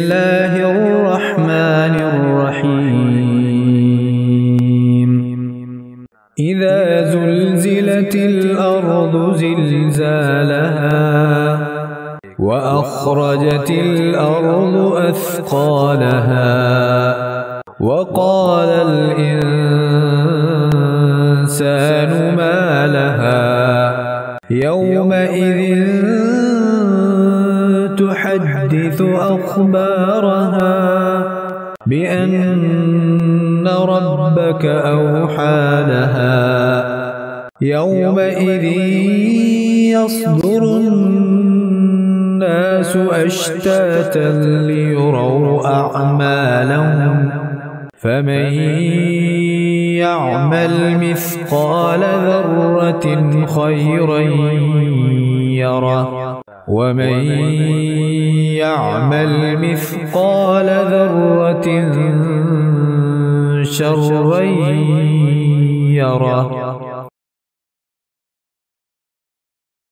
الله الرحمن الرحيم إذا زلزلت الأرض زلزالها وأخرجت الأرض أثقالها وقال الإنسان ما لها يومئذ تحدث أخبارها بأن ربك أوحى لها يومئذ يصدر الناس أشتاتا ليروا أعمالهم فمن يعمل مثقال ذرة خيرا يره ومن يعمل مثقال ذرة شرا يره